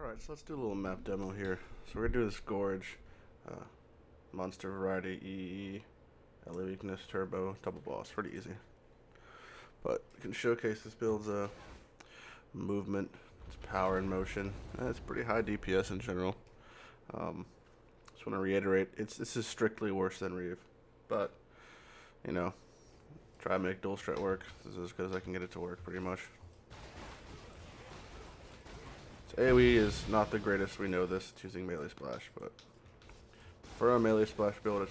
Alright, so let's do a little map demo here. So we're going to do this Gorge, Monster Variety, EE, LA Weakness, Turbo, Double Boss. Pretty easy. But we can showcase this build's movement, its power and motion. It's pretty high DPS in general. Just want to reiterate, this is strictly worse than Reeve. But, you know, try to make Dualstrike work. This is as good as I can get it to work, pretty much. So AoE is not the greatest, we know this, it's using melee splash, but for a melee splash build, it's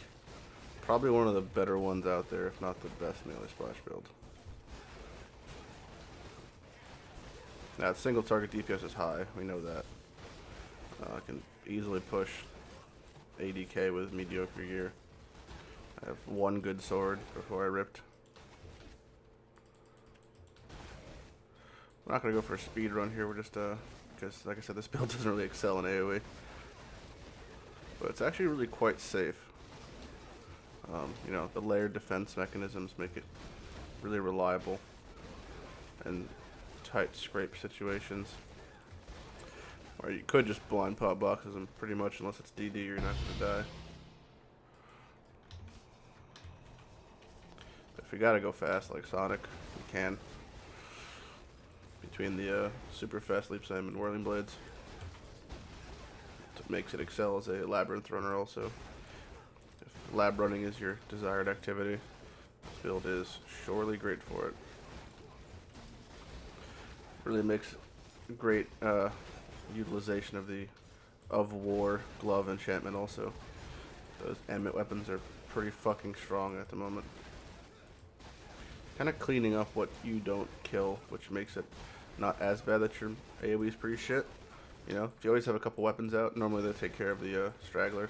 probably one of the better ones out there, if not the best melee splash build. Now, single target DPS is high, we know that. I can easily push ADK with mediocre gear. I have one good sword before I ripped. We're not going to go for a speed run here, we're just because, like I said, this build doesn't really excel in AoE. But it's actually really quite safe. You know, the layered defense mechanisms make it really reliable in tight scrape situations. Or you could just blind pop boxes and pretty much, unless it's DD, you're not going to die. If you gotta go fast like Sonic, you can. Between the super fast leap sim and whirling blades, it makes it excel as a labyrinth runner also. If lab running is your desired activity, this build is surely great for it. Really makes great utilization of the BoR glove enchantment also. Those emit weapons are pretty fucking strong at the moment. Kind of cleaning up what you don't kill, which makes it not as bad that your AoE is pretty shit. You know, if you always have a couple weapons out, normally they take care of the stragglers.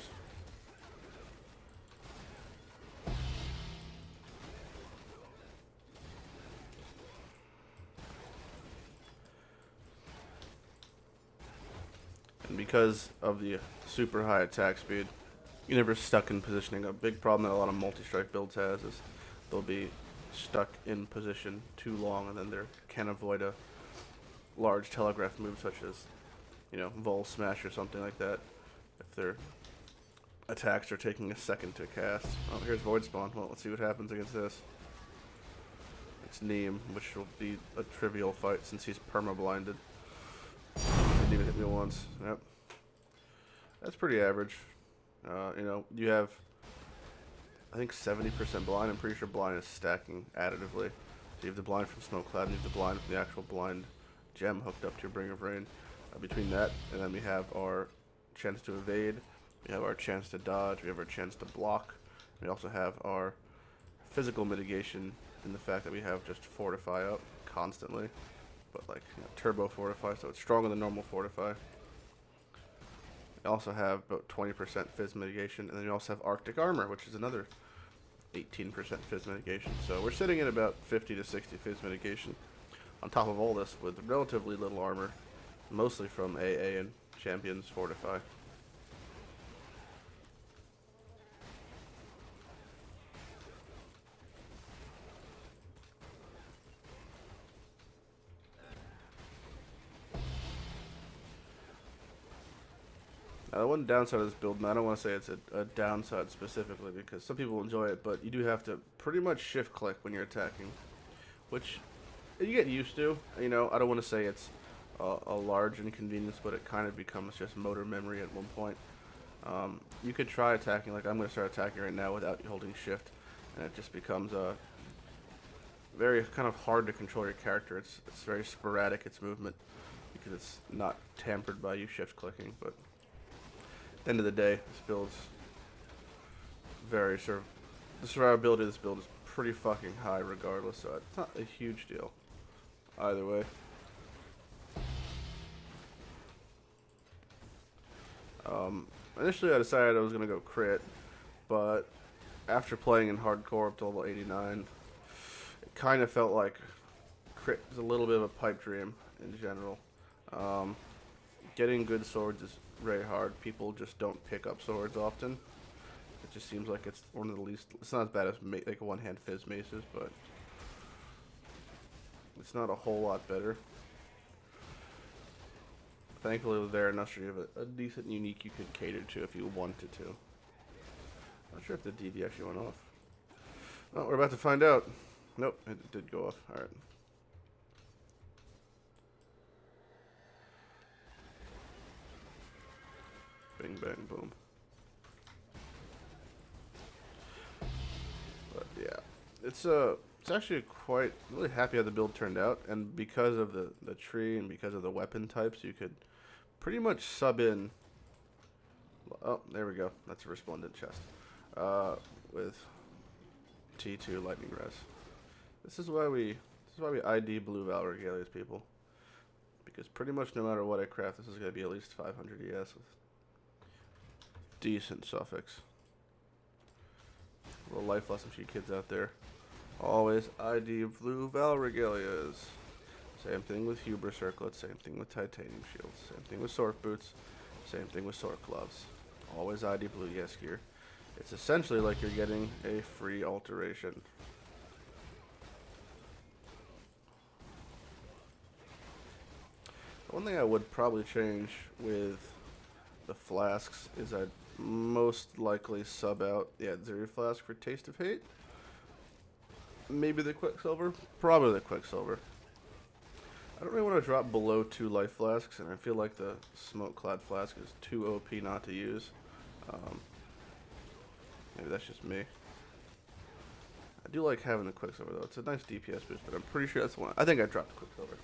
And because of the super high attack speed, you're never stuck in positioning. A big problem that a lot of multi-strike builds has is they'll be stuck in position too long and then they can't avoid a large telegraph move such as, you know, Vol Smash or something like that if their attacks are taking a second to cast. Oh, here's Void Spawn. Well, let's see what happens against this. It's Neem, which will be a trivial fight since he's perma-blinded. Didn't even hit me once. Yep. That's pretty average. You know, you have, I think, 70% blind. I'm pretty sure blind is stacking additively. So you have the blind from Smoke Cloud and you have the blind from the actual blind gem hooked up to your Bring of Rain. Between that, and then we have our chance to evade, we have our chance to dodge, we have our chance to block. We also have our physical mitigation in the fact that we have just Fortify up constantly, but like, you know, Turbo Fortify, so it's stronger than normal Fortify. We also have about 20% Fizz mitigation, and then you also have Arctic Armor, which is another 18% Fizz mitigation. So we're sitting at about 50 to 60 Fizz mitigation. On top of all this, with relatively little armor, mostly from AA and Champions Fortify. Now, the one downside of this build, and I don't want to say it's a downside specifically because some people enjoy it, but you do have to pretty much shift click when you're attacking, which you get used to. You know, I don't want to say it's a large inconvenience, but it kind of becomes just motor memory at one point. You could try attacking, like I'm going to start attacking right now without holding shift, and it just becomes very kind of hard to control your character. It's very sporadic, its movement, because it's not tampered by you shift clicking. But at the end of the day, this build's very the survivability of this build is pretty fucking high regardless, so it's not a huge deal either way. Initially I decided I was going to go crit, but after playing in hardcore up to level 89, it kind of felt like crit is a little bit of a pipe dream in general. Getting good swords is very hard. People just don't pick up swords often. It just seems like it's one of the least, it's not as bad as like one-hand Fizz maces, but it's not a whole lot better. Thankfully, with Veranustra, you have a decent unique you could cater to if you wanted to. Not sure if the DV actually went off. Oh, we're about to find out. Nope, it did go off. Alright. Bing, bang, boom. But yeah, it's actually quite really happy how the build turned out, and because of the tree and because of the weapon types, you could pretty much sub in. Oh, there we go. That's a resplendent chest. With T2 lightning res. This is why we ID blue Val Regalia's people, because pretty much no matter what I craft, this is gonna be at least 500 ES with decent suffix. A little life lesson for you kids out there. Always ID blue Val Regalias. Same thing with Huber circlets, same thing with titanium shields, same thing with Sork boots, same thing with Sork gloves. Always ID blue yes gear. It's essentially like you're getting a free alteration. One thing I would probably change with the flasks is I'd most likely sub out the Atziri flask for Taste of Hate. Maybe the Quicksilver. Probably the Quicksilver. I don't really want to drop below 2 life flasks, and I feel like the Smoke Clad flask is too OP not to use. Maybe that's just me. I do like having the Quicksilver though. It's a nice DPS boost, but I'm pretty sure that's the one. I think I dropped the Quicksilver.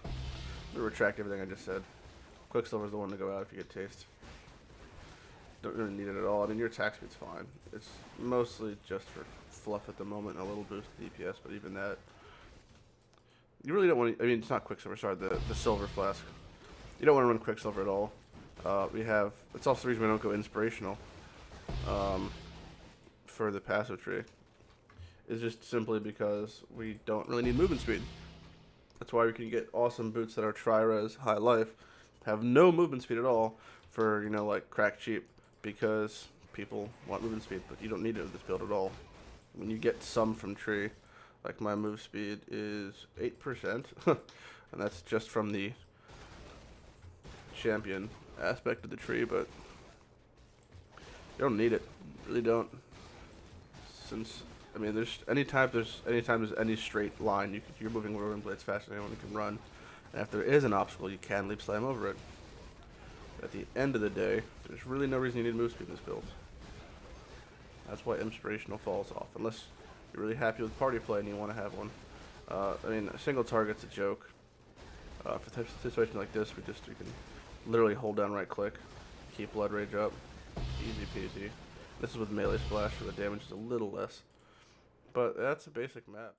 I'm gonna retract everything I just said. Quicksilver's the one to go out if you get taste. Don't really need it at all. I mean, your attack speed's fine. It's mostly just for fluff at the moment and a little boost to DPS, but even that, you really don't want to. I mean, it's not Quicksilver. Sorry, the Silver Flask. You don't want to run Quicksilver at all. It's also the reason we don't go inspirational for the passive tree. Is just simply because we don't really need movement speed. That's why we can get awesome boots that are tri-res, high life, have no movement speed at all for, like crack cheap, because people want movement speed, but you don't need it with this build at all. When you get some from tree, like my move speed is 8%, and that's just from the champion aspect of the tree, but you don't need it, you really don't. Since I mean, anytime there's any straight line, you're moving Roaring Blades faster than anyone can run, and if there is an obstacle, you can leap slam over it. At the end of the day, there's really no reason you need move speed in this build. That's why inspirational falls off, unless you're really happy with party play and you want to have one. I mean, a single target's a joke. For a situation like this, we can literally hold down right click, keep blood rage up, easy peasy. This is with melee splash, so the damage is a little less. But that's a basic map.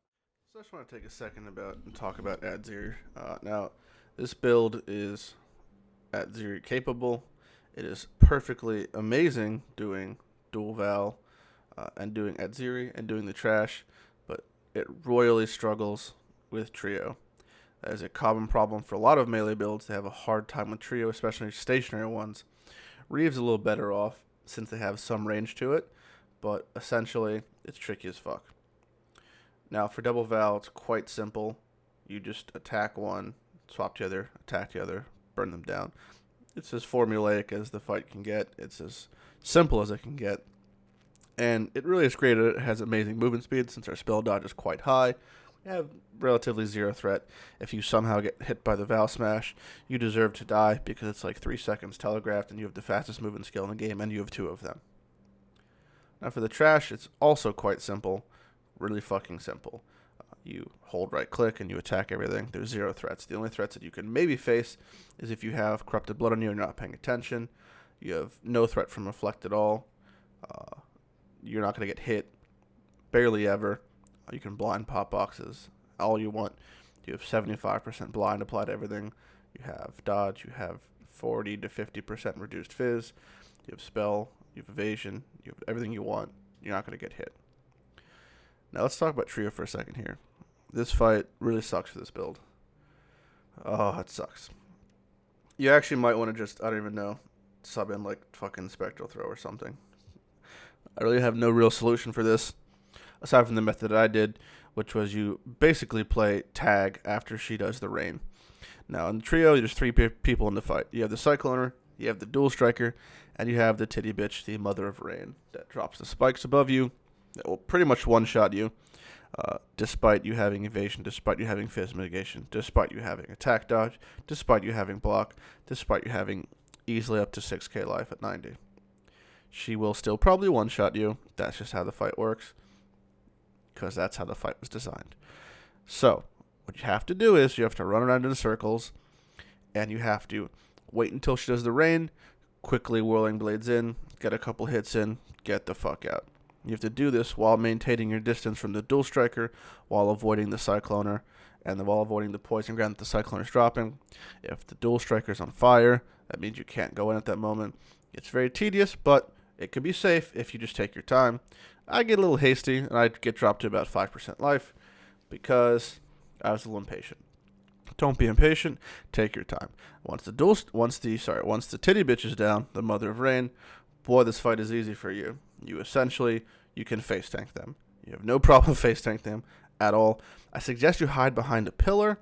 So I just want to take a second and talk about Atziri. Now, this build is Atziri capable. It is perfectly amazing doing dual Val and doing Atziri and doing the trash, but it royally struggles with trio. That is a common problem for a lot of melee builds. They have a hard time with trio, especially stationary ones. Reeve's a little better off since they have some range to it, but essentially it's tricky as fuck. Now for double Val, it's quite simple. You just attack one, swap the other, attack the other, burn them down. It's as formulaic as the fight can get. It's as simple as it can get. And it really is great. It has amazing movement speed since our spell dodge is quite high. We have relatively zero threat. If you somehow get hit by the Val Smash, you deserve to die because it's like 3 seconds telegraphed and you have the fastest movement skill in the game and you have 2 of them. Now for the trash, it's also quite simple. Really fucking simple. You hold right click and you attack everything. There's 0 threats. The only threats that you can maybe face is if you have corrupted blood on you and you're not paying attention. You have no threat from reflect at all. You're not going to get hit. Barely ever. You can blind pop boxes all you want. You have 75% blind applied to everything. You have dodge. You have 40 to 50% reduced fizz. You have spell. You have evasion. You have everything you want. You're not going to get hit. Now let's talk about trio for a second here. This fight really sucks for this build. Oh, it sucks. You actually might want to just, I don't even know, sub in like fucking Spectral Throw or something. I really have no real solution for this, aside from the method that I did, which was you basically play tag after she does the rain. Now, in the trio, there's three people in the fight. You have the Cycloner, you have the Dualstriker, and you have the Titty Bitch, the Mother of Rain, that drops the spikes above you. That will pretty much one-shot you, despite you having evasion, despite you having phase mitigation, despite you having attack dodge, despite you having block, despite you having easily up to 6k life at 90. She will still probably one-shot you. That's just how the fight works, because that's how the fight was designed. So, what you have to do is you have to run around in circles, and you have to wait until she does the rain, quickly whirling blades in, get a couple hits in, get the fuck out. You have to do this while maintaining your distance from the Dualstriker, while avoiding the Cycloner, and while avoiding the poison ground that the Cycloner is dropping. If the Dualstriker is on fire, that means you can't go in at that moment. It's very tedious, but it could be safe if you just take your time. I get a little hasty, and I get dropped to about 5% life because I was a little impatient. Don't be impatient. Take your time. Once the Titty Bitch is down, the Mother of Rain, boy, this fight is easy for you. You can face tank them. You have no problem face tank them at all. I suggest you hide behind a pillar,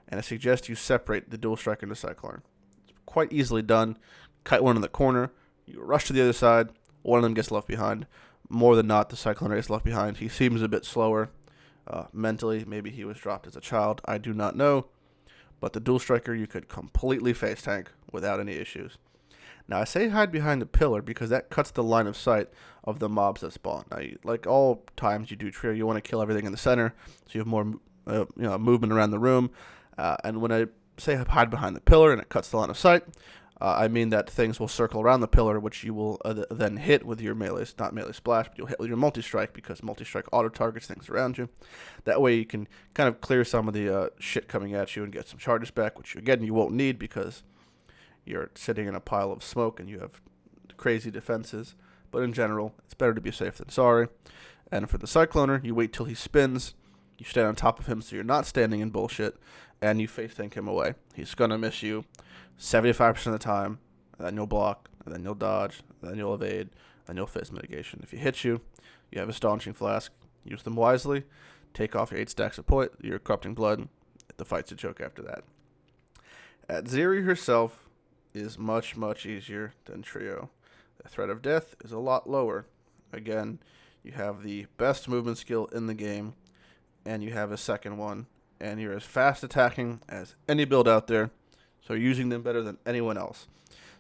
and I suggest you separate the Dualstriker and the Cyclone. It's quite easily done. Kite one in the corner. You rush to the other side. One of them gets left behind. More than not, the Cyclone gets left behind. He seems a bit slower mentally. Maybe he was dropped as a child. I do not know. But the Dualstriker you could completely face tank without any issues. Now, I say hide behind the pillar because that cuts the line of sight of the mobs that spawn. Now, like all times you do trio, you want to kill everything in the center, so you have more movement around the room. And when I say hide behind the pillar and it cuts the line of sight, I mean that things will circle around the pillar, which you will then hit with your not melee splash, but you'll hit with your multi-strike because multi-strike auto-targets things around you. That way you can kind of clear some of the shit coming at you and get some charges back, which, again, you won't need because you're sitting in a pile of smoke and you have crazy defenses. But in general, it's better to be safe than sorry. And for the Cycloner, you wait till he spins, you stand on top of him so you're not standing in bullshit, and you face tank him away. He's going to miss you 75% of the time, and then you'll block, and then you'll dodge, and then you'll evade, and you'll phase mitigation. If he hits you, you have a Staunching Flask. Use them wisely. Take off your 8 stacks of your Corrupting Blood. The fight's a joke after that. Atziri herself is much, much easier than Trio. The threat of death is a lot lower. Again, you have the best movement skill in the game, and you have a second one, and you're as fast attacking as any build out there, so you're using them better than anyone else.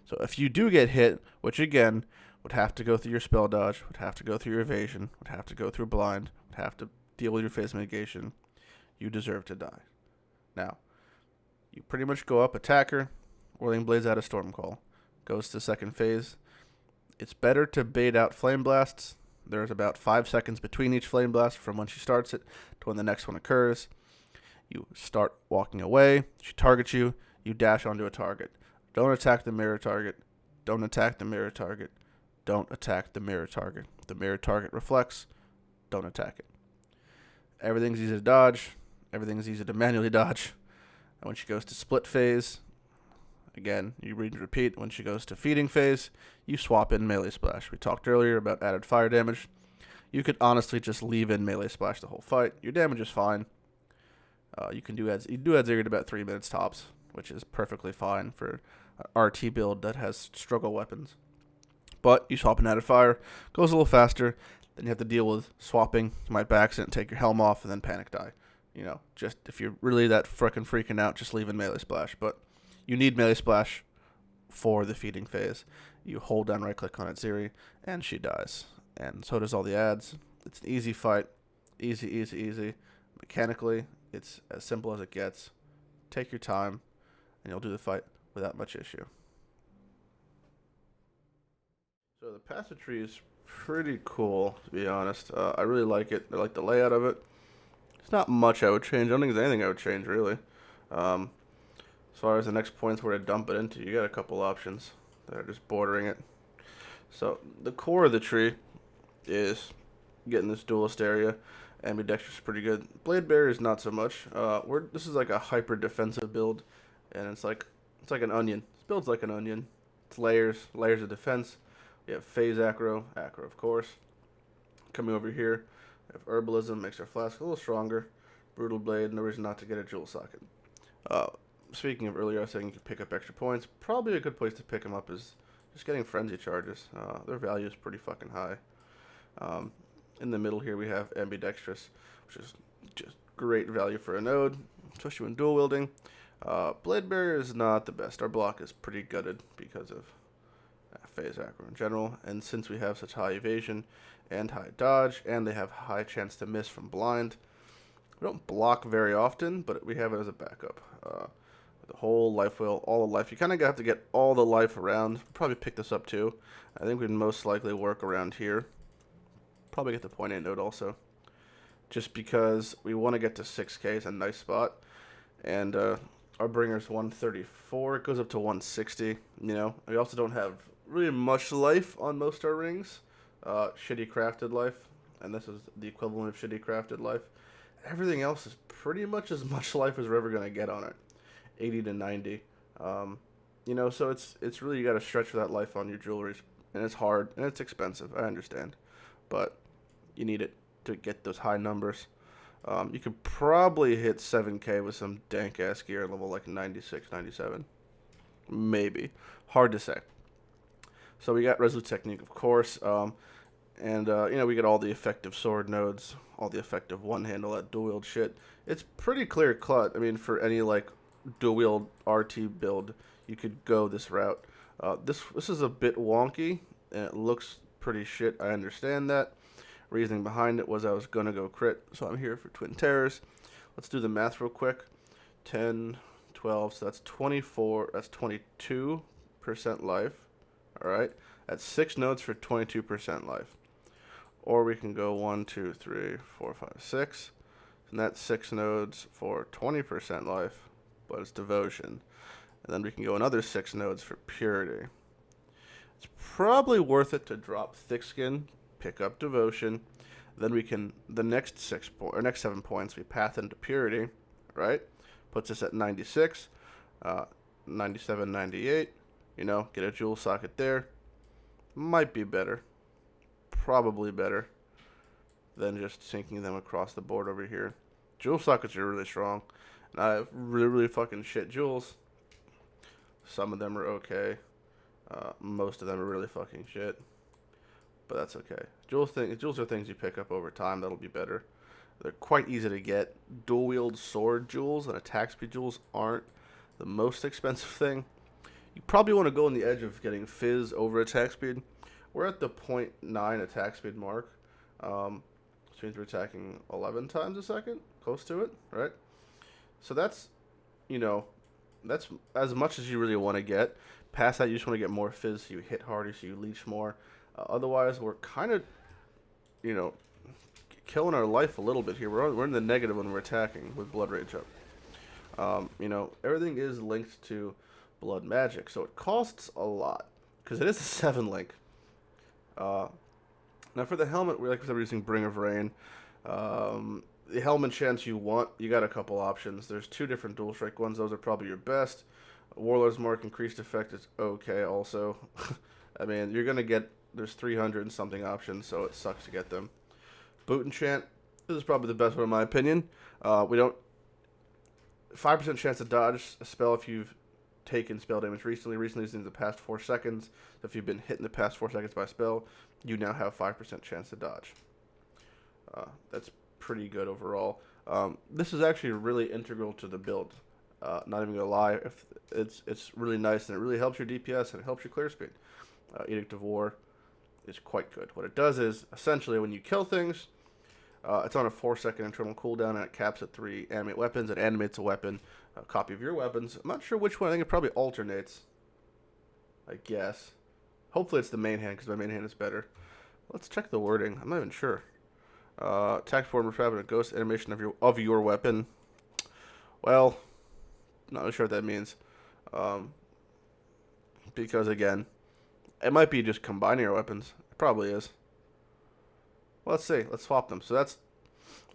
So if you do get hit, which again would have to go through your spell dodge, would have to go through your evasion, would have to go through blind, would have to deal with your phase mitigation, you deserve to die. Now, you pretty much go up attacker, Whirling Blades out of Stormcall. Goes to second phase. It's better to bait out Flame Blasts. There's about 5 seconds between each Flame Blast from when she starts it to when the next one occurs. You start walking away. She targets you. You dash onto a target. Don't attack the mirror target. Don't attack the mirror target. Don't attack the mirror target. The mirror target reflects. Don't attack it. Everything's easy to dodge. Everything's easy to manually dodge. And when she goes to split phase, again, you read and repeat. When she goes to feeding phase, you swap in melee splash. We talked earlier about added fire damage. You could honestly just leave in melee splash the whole fight. Your damage is fine. You do Atziri at about 3 minutes tops, which is perfectly fine for an RT build that has struggle weapons. But you swap in added fire, goes a little faster. Then you have to deal with swapping. You might by accident take your helm off and then panic die. You know, just if you're really that freaking out, just leave in melee splash. But you need melee splash for the feeding phase. You hold down right click on Atziri, and she dies. And so does all the ads. It's an easy fight. Easy. Mechanically, it's as simple as it gets. Take your time, and you'll do the fight without much issue. So the passive tree is pretty cool, to be honest. I really like it. I like the layout of it. It's not much I would change. I don't think there's anything I would change, really. As far as the next points where to dump it into, you got a couple options that are just bordering it. So the core of the tree is getting this duelist area. Ambidextrous is pretty good. Blade Bearer is not so much. This is like a hyper defensive build, and it's like an onion. This build's like an onion. It's layers of defense. You have phase acro of course. Coming over here, you have herbalism, makes our flask a little stronger. Brutal Blade, no reason not to get a jewel socket. speaking of earlier, I was saying you could pick up extra points. Probably a good place to pick them up is just getting frenzy charges. Their value is pretty fucking high. Um, in the middle here we have ambidextrous, which is just great value for a node, especially when dual wielding. Blade Barrier is not the best. Our block is pretty gutted because of phase aggro in general, and since we have such high evasion and high dodge, and they have high chance to miss from blind, we don't block very often, but we have it as a backup. The whole life wheel, all the life. You kind of have to get all the life around. Probably pick this up too. I think we'd most likely work around here. Probably get the point 8 node also. Just because we want to get to 6k is a nice spot. And our bringer's 134. It goes up to 160. You know, we also don't have really much life on most of our rings. Shitty crafted life. And this is the equivalent of shitty crafted life. Everything else is pretty much as much life as we're ever going to get on it. 80 to 90. You know, so it's really, you got to stretch for that life on your jewelries. And it's hard, and it's expensive, I understand. But you need it to get those high numbers. You could probably hit 7k with some dank-ass gear level like 96, 97. Maybe. Hard to say. So we got Resolute Technique, of course. You know, we get all the effective sword nodes, all the effective one-handle, that dual-wield shit. It's pretty clear-cut. I mean, for any, like, dual-wield RT build, you could go this route. This is a bit wonky, and it looks pretty shit. I understand that. Reasoning behind it was I was going to go crit, so I'm here for Twin Terrors. Let's do the math real quick. 10, 12, so that's 24, that's 22% life. Alright, that's 6 nodes for 22% life. Or we can go 1, 2, 3, 4, 5, 6. And that's 6 nodes for 20% life, but it's devotion. And then we can go another 6 nodes for purity. It's probably worth it to drop thick skin, pick up devotion. Then we can, the next 7 points, we path into purity, right? Puts us at 96, 97, 98. You know, get a jewel socket there. Might be better. Probably better than just sinking them across the board over here. Jewel sockets are really strong. And I have really, really fucking shit jewels. Some of them are okay. Most of them are really fucking shit. But that's okay. Jewels are things you pick up over time that'll be better. They're quite easy to get. Dual wield sword jewels and attack speed jewels aren't the most expensive thing. You probably want to go on the edge of getting fizz over attack speed. We're at the 0.9 attack speed mark. Which means we're attacking 11 times a second. Close to it, right? So that's, you know, that's as much as you really want to get. Past that, you just want to get more fizz so you hit harder, so you leech more. Otherwise, we're kind of, you know, killing our life a little bit here. We're in the negative when we're attacking with Blood Rage up. You know, everything is linked to blood magic, so it costs a lot because it is a 7 link. Now for the helmet, we're using Bring of Rain. The helmet chance you want, you got a couple options. There's 2 different Dualstrike ones. Those are probably your best. Warlord's Mark increased effect is okay also. I mean, you're gonna get, there's 300 and something options, so it sucks to get them. Boot Enchant, this is probably the best one in my opinion. We don't, 5% chance to dodge a spell if you've taken spell damage recently. Recently is in the past 4 seconds. So if you've been hit in the past 4 seconds by a spell, you now have 5% chance to dodge. That's pretty good overall. This is actually really integral to the build. Not even gonna lie, if it's really nice and it really helps your DPS and it helps your clear speed. Edict of War is quite good. What it does is essentially when you kill things, it's on a 4-second internal cooldown and it caps at 3 animate weapons. It animates a weapon, a copy of your weapons. I'm not sure which one. I think it probably alternates. I guess. Hopefully it's the main hand because my main hand is better. Let's check the wording. I'm not even sure. Attack form of a ghost animation of your weapon. Well, not really sure what that means. Because again, it might be just combining your weapons. It probably is. Well, let's see. Let's swap them. So that's...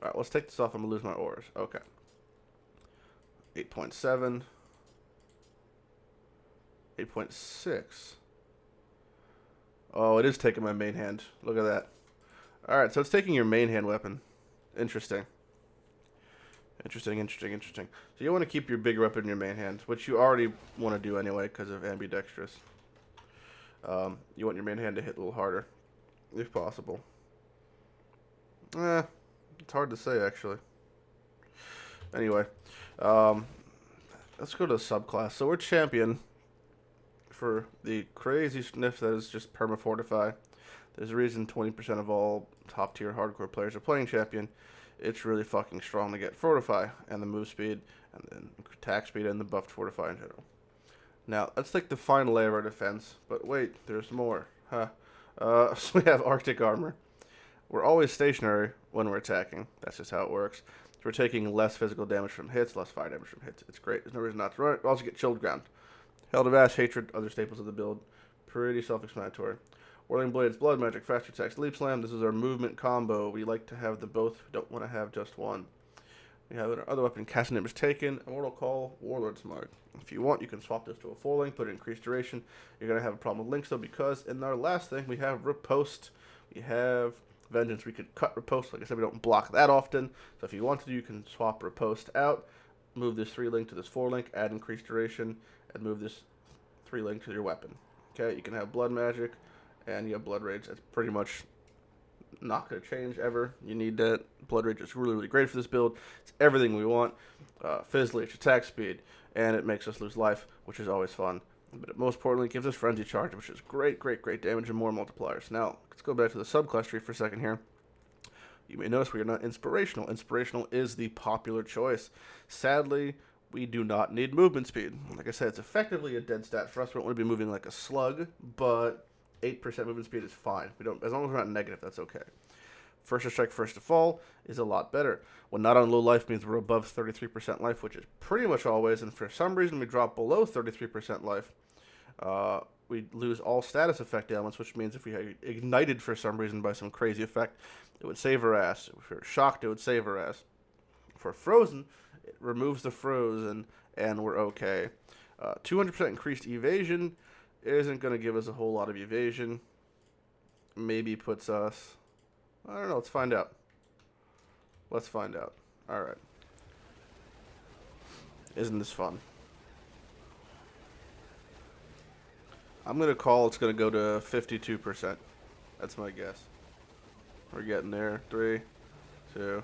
Alright, let's take this off. I'm going to lose my ores. Okay. 8.7. 8.6. Oh, it is taking my main hand. Look at that. Alright, so it's taking your main hand weapon. Interesting. Interesting, interesting, interesting. So you want to keep your bigger weapon in your main hand, which you already want to do anyway because of ambidextrous. You want your main hand to hit a little harder, if possible. It's hard to say, actually. Anyway, let's go to the subclass. So we're champion for the crazy sniff that is just perma-fortify. There's a reason 20% of all top-tier hardcore players are playing champion. It's really fucking strong to get fortify, and the move speed, and then attack speed, and the buffed fortify in general. Now, let's take the final layer of our defense, but wait, there's more. So we have Arctic armor. We're always stationary when we're attacking. That's just how it works. So we're taking less physical damage from hits, less fire damage from hits. It's great. There's no reason not to run it. We also get chilled ground. Held of Ash, Hatred, other staples of the build. Pretty self-explanatory. Whirling Blades, Blood Magic, Faster Attacks, Leap Slam. This is our movement combo. We like to have the both. We don't want to have just one. We have our other weapon, Casting Image Taken, Immortal Call, Warlord's Mark. If you want, you can swap this to a 4-link, put it in increased duration. You're going to have a problem with links, though, because in our last thing, we have Riposte. We have Vengeance. We could cut Riposte. Like I said, we don't block that often. So if you want to, you can swap Riposte out, move this 3-link to this 4-link, add increased duration, and move this 3-link to your weapon. Okay, you can have Blood Magic, and you have Blood Rage. That's pretty much not going to change ever. You need that. Blood Rage is really, really great for this build. It's everything we want. Fizz Leech, attack speed, and it makes us lose life, which is always fun. But most importantly, it gives us Frenzy Charge, which is great, great, great damage and more multipliers. Now, let's go back to the subclass tree for a second here. You may notice we are not inspirational. Inspirational is the popular choice. Sadly, we do not need movement speed. Like I said, it's effectively a dead stat for us. We don't want to be moving like a slug, but 8% movement speed is fine. We don't, as long as we're not negative, that's okay. First to strike, first to fall is a lot better. When not on low life means we're above 33% life, which is pretty much always, and for some reason we drop below 33% life, we lose all status effect elements, which means if we had ignited for some reason by some crazy effect, it would save our ass. If we were shocked, it would save our ass. For frozen, it removes the frozen, and we're okay. 200% increased evasion isn't going to give us a whole lot of evasion. Maybe puts us... I don't know. Let's find out. Let's find out. All right. Isn't this fun? I'm going to call it's going to go to 52%. That's my guess. We're getting there. 3, 2...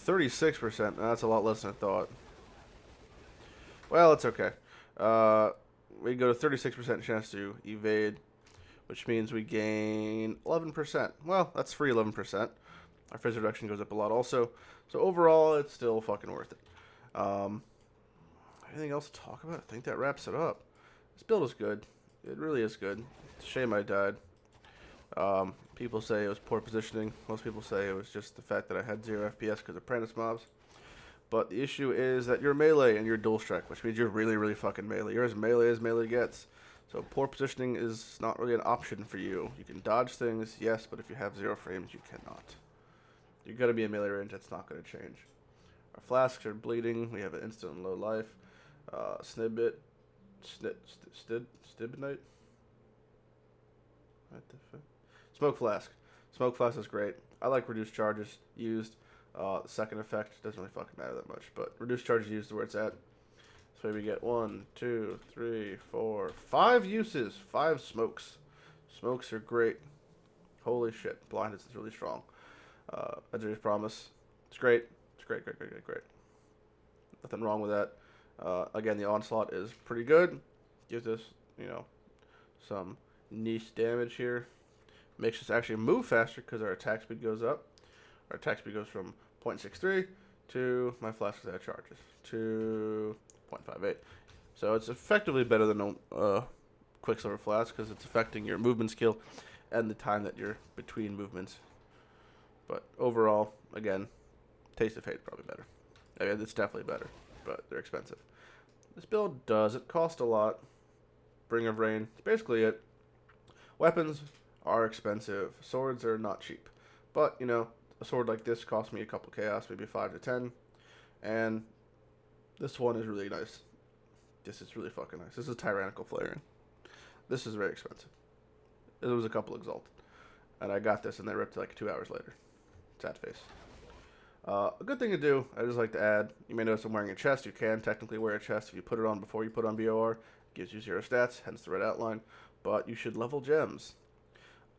36%. That's a lot less than I thought. Well, it's okay. We go to 36% chance to evade, which means we gain 11%. Well, that's free 11%. Our phase reduction goes up a lot also. So overall, it's still fucking worth it. Anything else to talk about? I think that wraps it up. This build is good. It really is good. It's a shame I died. People say it was poor positioning. Most people say it was just the fact that I had 0 FPS because of apprentice mobs. But the issue is that you're melee and you're Dualstrike, which means you're really, really fucking melee. You're as melee gets. So poor positioning is not really an option for you. You can dodge things, yes, but if you have 0 frames, you cannot. You're going to be in melee range. That's not going to change. Our flasks are bleeding. We have an instant and low life. Snibit. Stibnite? What the fuck? Smoke Flask. Smoke Flask is great. I like reduced charges used. The second effect doesn't really fucking matter that much, but reduced charges used where it's at. So we get 1, 2, 3, 4, 5 uses. 5 smokes. Smokes are great. Holy shit. Blindness is really strong. Atziri's Promise. It's great. It's great, great, great, great, great. Nothing wrong with that. Again, the Onslaught is pretty good. Gives us, you know, some niche damage here. Makes us actually move faster because our attack speed goes up. Our attack speed goes from 0.63 to my flask that charges to 0.58. So it's effectively better than Quicksilver Flask because it's affecting your movement skill and the time that you're between movements. But overall, again, Taste of Fate is probably better. I mean, it's definitely better, but they're expensive. This build doesn't cost a lot. Bring of Rain, that's basically it. Weapons are expensive. Swords are not cheap. But, you know, a sword like this cost me a couple chaos, maybe 5 to 10. And this one is really nice. This is really fucking nice. This is Tyrannical Flaring. This is very expensive. It was a couple Exalted. And I got this and they ripped it like 2 hours later. Sad face. A good thing to do, I just like to add, you may notice I'm wearing a chest. You can technically wear a chest if you put it on before you put on BoR. It gives you 0 stats, hence the red outline. But you should level gems.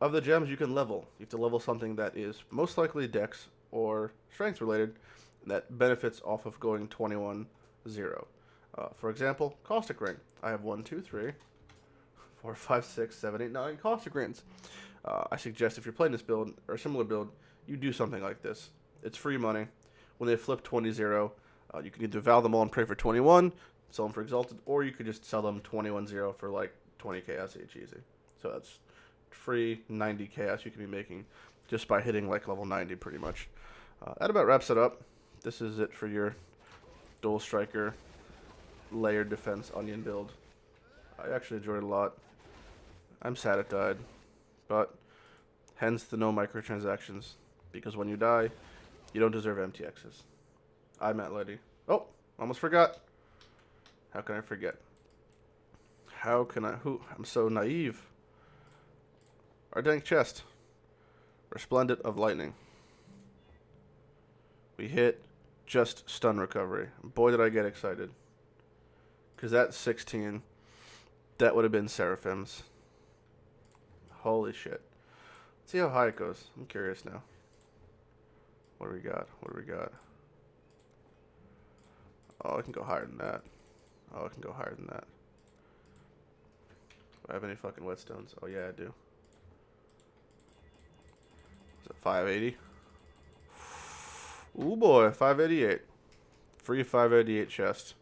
Of the gems you can level, you have to level something that is most likely dex or strength related that benefits off of going 21-0. For example, caustic ring. I have 1, 2, 3, 4, 5, 6, 7, 8, 9 caustic rings. I suggest if you're playing this build or a similar build, you do something like this. It's free money. When they flip 20-0, you can either vow them all and pray for 21, sell them for Exalted, or you could just sell them 21-0 for like 20 chaos each easy. So that's free 90 chaos you can be making just by hitting like level 90 pretty much. That about wraps it up. This is it for your Dualstriker layered defense onion build. I actually enjoyed it a lot. I'm sad it died, but hence the no microtransactions, because when you die, you don't deserve MTXs. I'm at Lighty. Oh, almost forgot. How can I forget? How can I? I'm so naive. Our dank chest. Resplendent of lightning. We hit just stun recovery. Boy, did I get excited. Because that 16, that would have been Seraphim's. Holy shit. Let's see how high it goes. I'm curious now. What do we got? What do we got? Oh, I can go higher than that. Oh, I can go higher than that. Do I have any fucking whetstones? Oh, yeah, I do. Is it 580? Ooh, boy, 588. Free 588 chest.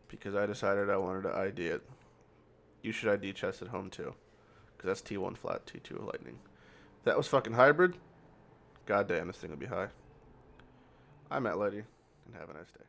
Because I decided I wanted to ID it. You should ID chest at home, too. Because that's T1 flat, T2 lightning. If that was fucking hybrid, goddamn, this thing would be high. I'm at Lighty, and have a nice day.